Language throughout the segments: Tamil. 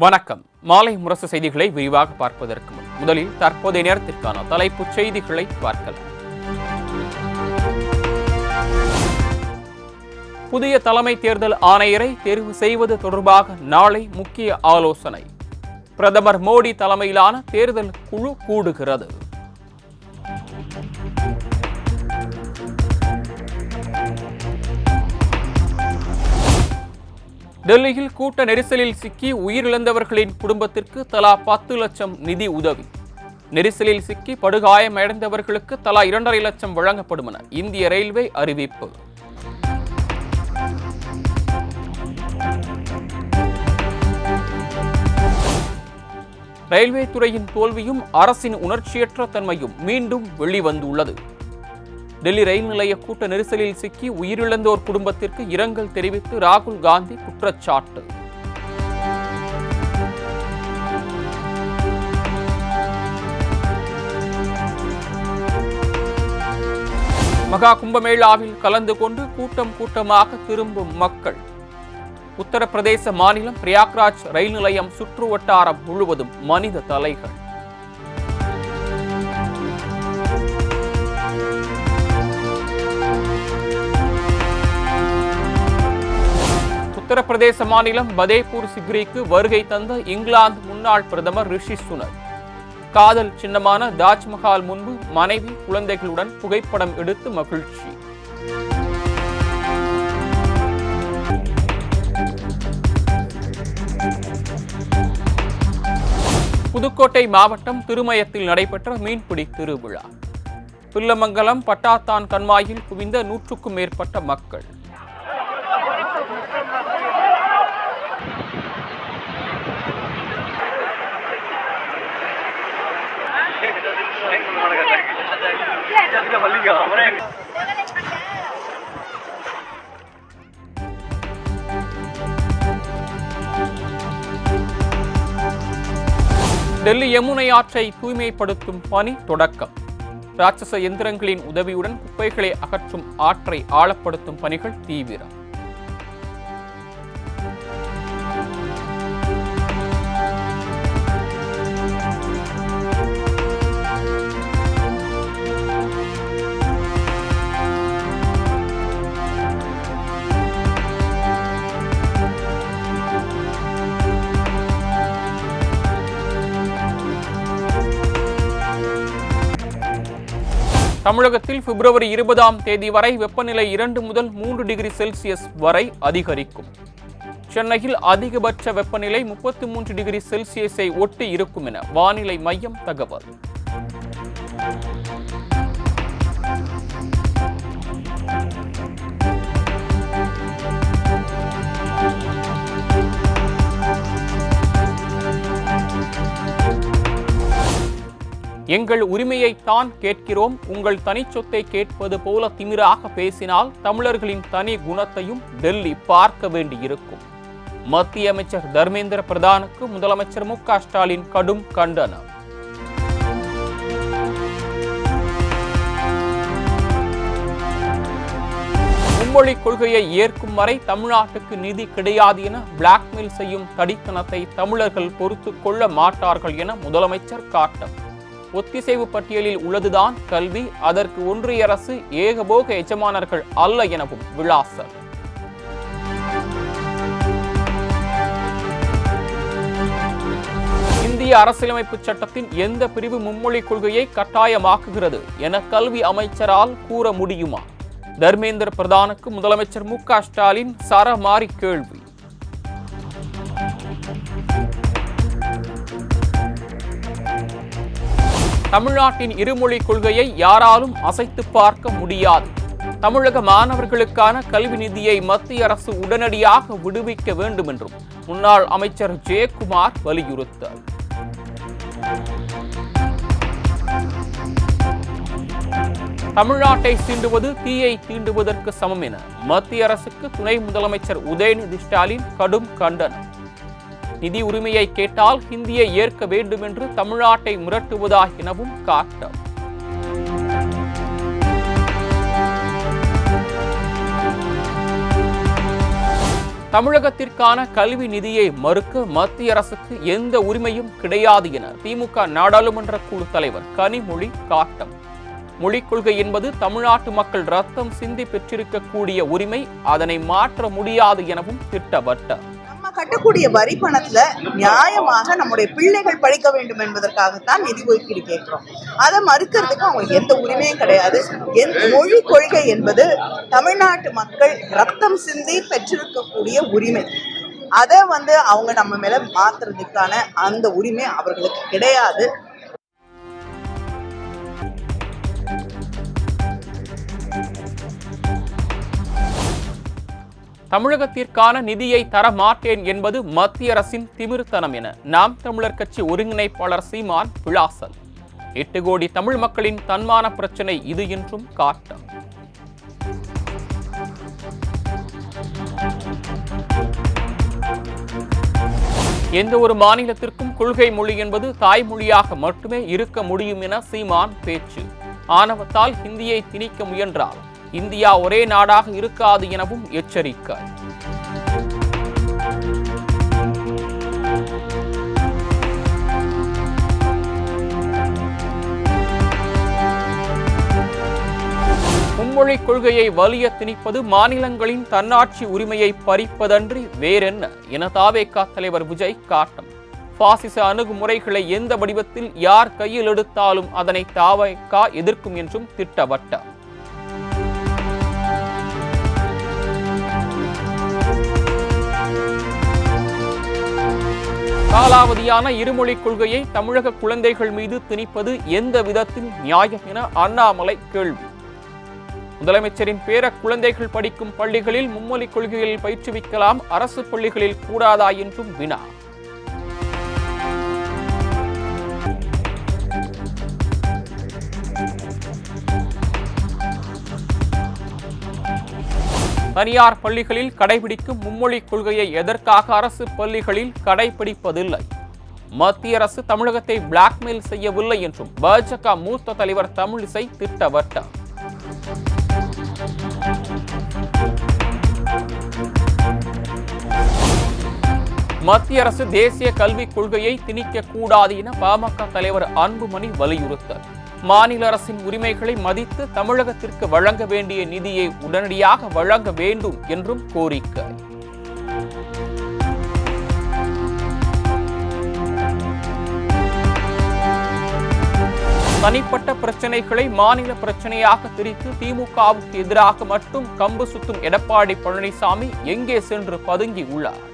வணக்கம். மாலை முரசு செய்திகளை விரிவாக பார்ப்பதற்கு முன் முதலில் தற்போதைய நேரத்திற்கான தலைப்புச் செய்திகளை பார்க்கலாம். புதிய தலைமை தேர்தல் ஆணையரை தேர்வு செய்வது தொடர்பாக நாளை முக்கிய ஆலோசனை. பிரதமர் மோடி தலைமையிலான தேர்தல் குழு கூடுகிறது. டெல்லியில் கூட்ட நெரிசலில் சிக்கி உயிரிழந்தவர்களின் குடும்பத்திற்கு தலா 10 லட்சம் நிதி உதவி. நெரிசலில் சிக்கி படுகாயமடைந்தவர்களுக்கு தலா 2.5 லட்சம் வழங்கப்படும் என இந்திய ரயில்வே அறிவிப்பு. ரயில்வே துறையின் தோல்வியும் அரசின் உணர்ச்சியற்ற தன்மையும் மீண்டும் வெளிவந்துள்ளது. டெல்லி ரயில் நிலைய கூட்ட நெரிசலில் சிக்கி உயிரிழந்தோர் குடும்பத்திற்கு இரங்கல் தெரிவித்து ராகுல் காந்தி குற்றச்சாட்டு. மகா கும்பமேளாவில் கலந்து கொண்டு கூட்டம் கூட்டமாக திரும்பும் மக்கள். உத்தரப்பிரதேச மாநிலம் பிரயாக்ராஜ் ரயில் நிலையம் சுற்று வட்டாரம் முழுவதும் மனித தலைகள். உத்தரப்பிரதேச மாநிலம் பதேபூர் சிக்ரிக்கு வருகை தந்த இங்கிலாந்து முன்னாள் பிரதமர் ரிஷி சுனக் காதல் சின்னமான தாஜ்மஹால் முன்பு மனைவி குழந்தைகளுடன் புகைப்படம் எடுத்து மகிழ்ச்சி. புதுக்கோட்டை மாவட்டம் திருமயத்தில் நடைபெற்ற மீன்பிடி திருவிழா. பில்லமங்கலம் பட்டாத்தான் கண்மாயில் குவிந்த 100க்கும் மேற்பட்ட மக்கள். டெல்லி யமுனை ஆற்றை தூய்மைப்படுத்தும் பணி தொடக்கம். ராட்சச எந்திரங்களின் உதவியுடன் குப்பைகளை அகற்றும் ஆற்றை ஆழப்படுத்தும் பணிகள் தீவிரம். தமிழகத்தில் பிப்ரவரி 20ஆம் தேதி வரை வெப்பநிலை 2 முதல் 3 டிகிரி செல்சியஸ் வரை அதிகரிக்கும். சென்னையில் அதிகபட்ச வெப்பநிலை 33 டிகிரி செல்சியஸை ஒட்டி இருக்கும் என வானிலை மையம் தகவல். எங்கள் உரிமையைத்தான் கேட்கிறோம், உங்கள் தனிச்சொத்தை கேட்பது போல திமிராக பேசினால் தமிழர்களின் தனி குணத்தையும் டெல்லி பார்க்க வேண்டியிருக்கும். மத்திய அமைச்சர் தர்மேந்திர பிரதானுக்கு முதலமைச்சர் மு.க. ஸ்டாலின் கடும் கண்டனம். மும்மொழி கொள்கையை ஏற்கும் வரை தமிழ்நாட்டுக்கு நிதி கிடையாது என பிளாக்மெயில் செய்யும் தடித்தனத்தை தமிழர்கள் பொறுத்து கொள்ள மாட்டார்கள் என முதலமைச்சர் காட்டம். ஒத்திசைவு பட்டியலில் உள்ளதுதான் கல்வி, அதற்கு ஒன்றிய அரசு ஏகபோக எஜமானர்கள் அல்ல எனவும் விளாசல். இந்திய அரசியலமைப்பு சட்டத்தின் எந்த பிரிவு மும்மொழி கொள்கையை கட்டாயமாக்குகிறது என கல்வி அமைச்சரால் கூற முடியுமா? தர்மேந்திர பிரதானுக்கு முதலமைச்சர் மு.க. ஸ்டாலின் சரமாரி கேள்வி. தமிழ்நாட்டின் இருமொழி கொள்கையை யாராலும் அசைத்து பார்க்க முடியாது. தமிழக மாணவர்களுக்கான கல்வி நிதியை மத்திய அரசு உடனடியாக விடுவிக்க வேண்டும் என்றும் முன்னாள் அமைச்சர் ஜெயக்குமார் வலியுறுத்தார். தமிழ்நாட்டை சீண்டுவது தீயை தீண்டுவதற்கு சமம் என மத்திய அரசுக்கு துணை முதலமைச்சர் உதயநிதி ஸ்டாலின் கடும் கண்டனம். நிதி உரிமையை கேட்டால் ஹிந்தியை ஏற்க வேண்டும் என்று தமிழ்நாட்டை மிரட்டுவதா எனவும் காட்டம். தமிழகத்திற்கான கல்வி நிதியை மறுக்க மத்திய அரசுக்கு எந்த உரிமையும் கிடையாது என திமுக நாடாளுமன்ற குழு தலைவர் கனிமொழி காட்டம். மொழிக் கொள்கை என்பது தமிழ்நாட்டு மக்கள் ரத்தம் சிந்தி பெற்றிருக்கக்கூடிய உரிமை, அதனை மாற்ற முடியாது எனவும் திட்டவட்டார். நம்ம கட்டக்கூடிய வரி பணத்துல நியாயமாக நம்முடைய பிள்ளைகள் படிக்க வேண்டும் என்பதற்காகத்தான் நிதி ஒதுக்கீடு கேட்கிறோம். அதை மறுக்கிறதுக்கு அவங்களுக்கு எந்த உரிமையும் கிடையாது. மொழி கொள்கை என்பது தமிழ்நாட்டு மக்கள் ரத்தம் சிந்தி பெற்றிருக்கக்கூடிய உரிமை. அதை அவங்க நம்ம மேல மாத்துறதுக்கான அந்த உரிமை அவர்களுக்கு கிடையாது. தமிழகத்திற்கான நிதியை தர மாட்டேன் என்பது மத்திய அரசின் திமிர்த்தனம் என நாம் தமிழர் கட்சி ஒருங்கிணைப்பாளர் சீமான் விளாசல். 8 கோடி தமிழ் மக்களின் தன்மான பிரச்சனை இது என்றும் காட்டம். எந்த ஒரு மாநிலத்திற்கும் கொள்கை மொழி என்பது தாய்மொழியாக மட்டுமே இருக்க முடியும் என சீமான் பேச்சு. ஆணவத்தால் ஹிந்தியை திணிக்க முயன்றால் இந்தியா ஒரே நாடாக இருக்காது எனவும் எச்சரிக்கை. மும்மொழி கொள்கையை வலிய திணிப்பது மாநிலங்களின் தன்னாட்சி உரிமையை பறிப்பதன்றி வேறென்ன என தாவேகா தலைவர் விஜய் காட்டம். பாசிச அணுகுமுறைகளை எந்த வடிவத்தில் யார் கையில் எடுத்தாலும் அதனை தாவேகா எதிர்க்கும் என்றும் திட்டவட்டார். காலாவதியான இருமொழிக் கொள்கையை தமிழக குழந்தைகள் மீது திணிப்பது எந்த விதத்தில் நியாயம் என அண்ணாமலை கேள்வி. முதலமைச்சரின் பேர குழந்தைகள் படிக்கும் பள்ளிகளில் மும்மொழிக் கொள்கையில் பயிற்றுவிக்கலாம், அரசு பள்ளிகளில் கூடாதா என்றும் வினா. தனியார் பள்ளிகளில் கடைபிடிக்கும் மும்மொழிக் கொள்கையை எதற்காக அரசு பள்ளிகளில் கடைபிடிப்பதில்லை? மத்திய அரசு தமிழகத்தை பிளாக்மெயில் செய்யவில்லை என்றும் பாஜக மூத்த தலைவர் தமிழிசை திட்டவட்டார். மத்திய அரசு தேசிய கல்விக் கொள்கையை திணிக்க கூடாது என பாமக தலைவர் அன்புமணி வலியுறுத்தல். மாநில அரசின் உரிமைகளை மதித்து தமிழகத்திற்கு வழங்க வேண்டிய நிதியை உடனடியாக வழங்க வேண்டும் என்றும் கோரிக்கை. தனிப்பட்ட பிரச்சனைகளை மாநில பிரச்சனையாக திரித்து திமுகவுக்கு எதிராக மட்டும் கம்பு சுத்தும் எடப்பாடி பழனிசாமி எங்கே சென்று பதுங்கி உள்ளார்?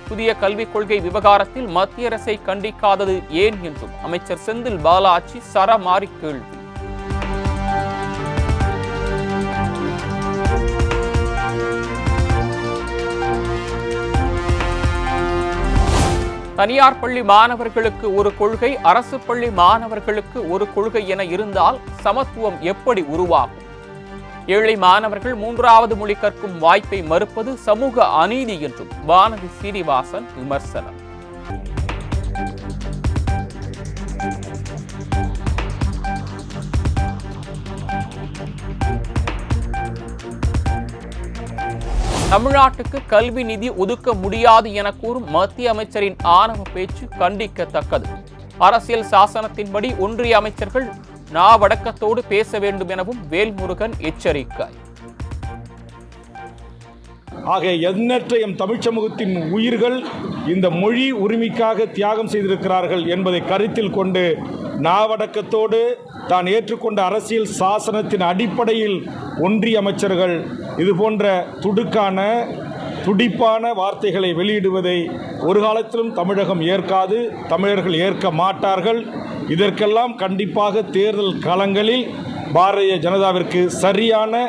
புதிய கல்விக் கொள்கை விவகாரத்தில் மத்திய அரசை கண்டிக்காதது ஏன் என்றும் அமைச்சர் செந்தில் பாலாஜி சரமாரி கேள்வி. தனியார் பள்ளி மாணவர்களுக்கு ஒரு கொள்கை, அரசு பள்ளி மாணவர்களுக்கு ஒரு கொள்கை என இருந்தால் சமத்துவம் எப்படி உருவாகும்? ஏழை மாணவர்கள் 3வது மொழி கற்கும் வாய்ப்பை மறுப்பது சமூக அநீதி என்றும் வானதி சீனிவாசன் விமர்சனம். தமிழ்நாட்டுக்கு கல்வி நிதி ஒதுக்க முடியாது என கூறும் மத்திய அமைச்சரின் ஆணவ பேச்சு கண்டிக்கத்தக்கது. அரசியல் சாசனத்தின்படி ஒன்றிய அமைச்சர்கள் நாவடக்கத்தோடு பேச வேண்டும் எனவும் வேல்முருகன் எச்சரிக்கை. ஆக எண்ணற்ற எம் தமிழ் சமூகத்தின் உயிர்கள் இந்த மொழி உரிமைக்காக தியாகம் செய்திருக்கிறார்கள் என்பதை கருத்தில் கொண்டு நாவடக்கத்தோடு தான் ஏற்றுக்கொண்ட அரசியல் சாசனத்தின் அடிப்படையில் ஒன்றிய அமைச்சர்கள் இதுபோன்ற துடிப்பான வார்த்தைகளை வெளியிடுவதை ஒரு காலத்திலும் தமிழகம் ஏற்காது, தமிழர்கள் ஏற்க மாட்டார்கள். இதற்கெல்லாம் கண்டிப்பாக தேர்தல் களங்களில் பாரதிய ஜனதாவிற்கு சரியான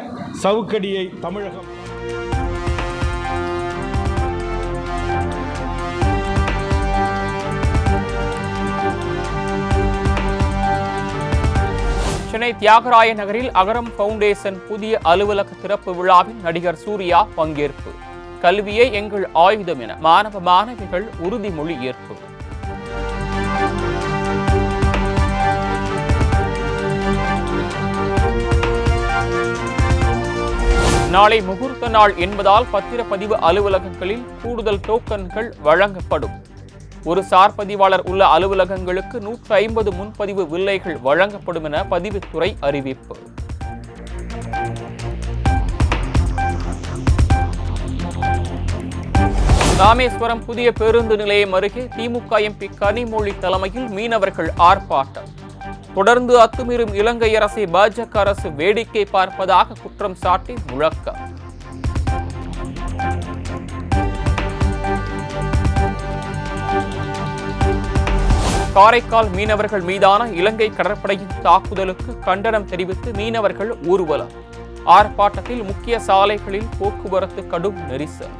சவுக்கடியை தமிழகம். சென்னை தியாகராய நகரில் அகரம் ஃபவுண்டேஷன் புதிய அலுவலக திறப்பு விழாவில் நடிகர் சூர்யா பங்கேற்பு. கல்வியே எங்கள் ஆயுதம் என மாணவ மாணவிகள் உறுதிமொழி ஏற்பு. நாளை முகூர்த்த நாள் என்பதால் பத்திரப்பதிவு அலுவலகங்களில் கூடுதல் டோக்கன்கள் வழங்கப்படும். ஒரு சார் பதிவாளர் உள்ள அலுவலகங்களுக்கு 150 முன்பதிவு வில்லைகள் வழங்கப்படும் என பதிவுத்துறை அறிவிப்பு. ராமேஸ்வரம் புதிய பேருந்து நிலையம் அருகே திமுக எம்பி கனிமொழி தலைமையில் மீனவர்கள் ஆர்ப்பாட்டம். தொடர்ந்து அத்துமீறும் இலங்கை அரசை பாஜக அரசு வேடிக்கை பார்ப்பதாக குற்றம் சாட்டி முழக்கம். காரைக்கால் மீனவர்கள் மீதான இலங்கை கடற்படையின் தாக்குதலுக்கு கண்டனம் தெரிவித்து மீனவர்கள் ஊர்வலம். ஆர்ப்பாட்டத்தில் முக்கிய சாலைகளில் போக்குவரத்து கடும் நெரிசல்.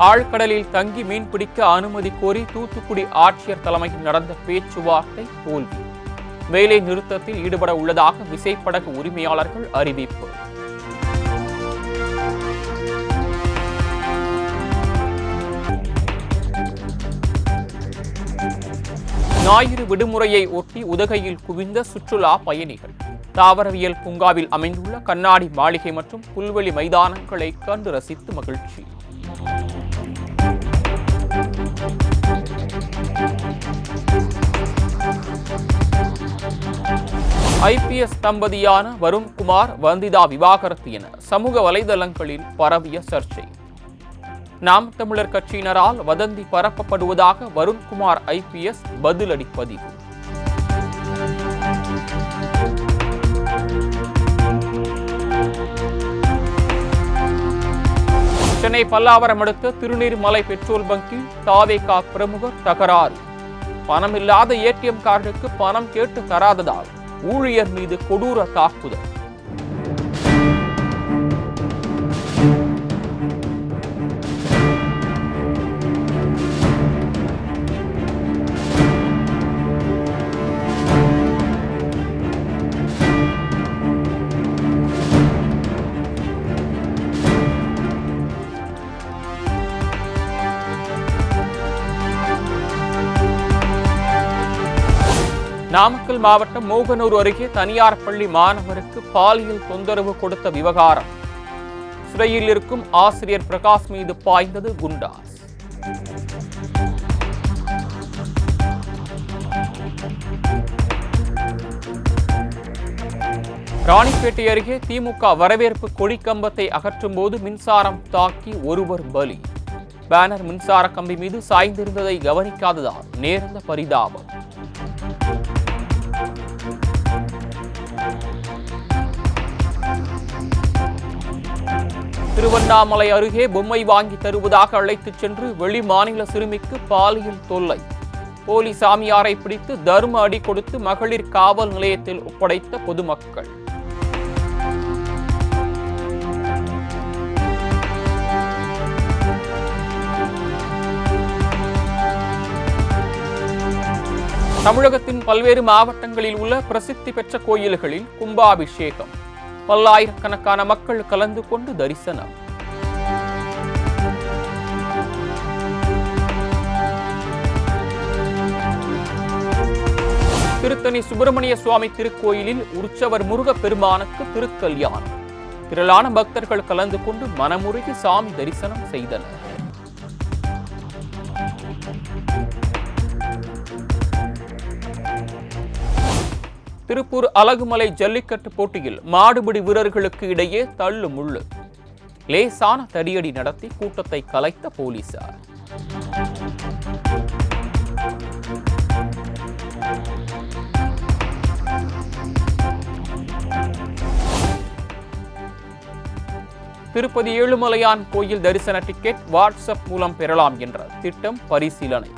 ஆழ்கடலில் தங்கி மீன்பிடிக்க அனுமதி கோரி தூத்துக்குடி ஆட்சியர் தலைமையில் நடந்த பேச்சுவார்த்தை தோல்வி. வேலை நிறுத்தத்தில் ஈடுபட உள்ளதாக விசைப்படகு உரிமையாளர்கள் அறிவிப்பு. ஞாயிறு விடுமுறையை ஒட்டி உதகையில் குவிந்த சுற்றுலா பயணிகள். தாவரவியல் பூங்காவில் அமைந்துள்ள கண்ணாடி மாளிகை மற்றும் புல்வெளி மைதானங்களை கண்டு ரசித்து மகிழ்ச்சி. ஐபிஎஸ் தம்பதியான வருண்குமார் வந்திதா விவாகரத்து என சமூக வலைதளங்களில் பரவிய சர்ச்சை. நாம் தமிழர் கட்சியினரால் வதந்தி பரப்பப்படுவதாக வருண்குமார் ஐபிஎஸ் பதிலடி பதிவு. சென்னை பல்லாவரம் அடுத்த திருநீர்மலை பெட்ரோல் பங்கில் தாவேகா பிரமுகர் தகராறு. பணமில்லாத ஏடிஎம் கார்டுக்கு பணம் கேட்டு தராததால் ஊழியர் மீது கொடூர தாக்குதல். நாமக்கல் மாவட்டம் மோகனூர் அருகே தனியார் பள்ளி மாணவருக்கு பாலியல் தொந்தரவு கொடுத்த விவகாரம். சிறையில் இருக்கும் ஆசிரியர் பிரகாஷ் மீது பாய்ந்தது குண்டாஸ். ராணிப்பேட்டை அருகே திமுக வரவேற்பு கொடிக்கம்பத்தை அகற்றும் போது மின்சாரம் தாக்கி ஒருவர் பலி. பேனர் மின்சார கம்பி மீது சாய்ந்திருந்ததை கவனிக்காததால் நேர்ந்த பரிதாபம். திருவண்ணாமலை அருகே பொம்மை வாங்கி தருவதாக அழைத்துச் சென்று வெளி மாநில சிறுமிக்கு பாலியல் தொல்லை. போலி சாமியாரை பிடித்து தர்ம அடி கொடுத்து மகளிர் காவல் நிலையத்தில் ஒப்படைத்த பொதுமக்கள். தமிழகத்தின் பல்வேறு மாவட்டங்களில் உள்ள பிரசித்தி பெற்ற கோயில்களில் கும்பாபிஷேகம். பல்லாயிரக்கணக்கான மக்கள் கலந்து கொண்டு தரிசனம். திருத்தணி சுப்பிரமணிய சுவாமி திருக்கோயிலில் உற்சவர் முருகப்பெருமானுக்கு திருக்கல்யாணம். திரளான பக்தர்கள் கலந்து கொண்டு மனமுருகி சாமி தரிசனம் செய்தனர். திருப்பூர் அழகுமலை ஜல்லிக்கட்டு போட்டியில் மாடுபிடி வீரர்களுக்கு இடையே தள்ளு முள்ளு. லேசான தடியடி நடத்தி கூட்டத்தை கலைத்த போலீசார். திருப்பதி ஏழுமலையான் கோயில் தரிசன டிக்கெட் வாட்ஸ்அப் மூலம் பெறலாம் என்ற திட்டம் பரிசீலனை.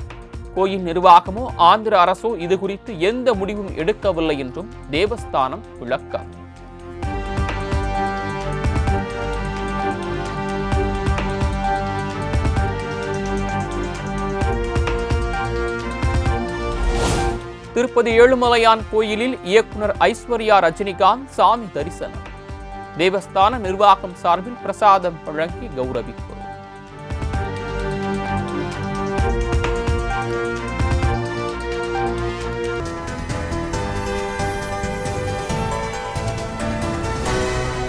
கோயில் நிர்வாகமோ ஆந்திர அரசோ இதுகுறித்து எந்த முடிவும் எடுக்கவில்லை என்றும் தேவஸ்தானம் விளக்கம். திருப்பதி ஏழுமலையான் கோயிலில் இயக்குனர் ஐஸ்வர்யா ரஜினிகாந்த் சாமி தரிசனம். தேவஸ்தான நிர்வாகம் சார்பில் பிரசாதம் வழங்கி கௌரவிப்பு.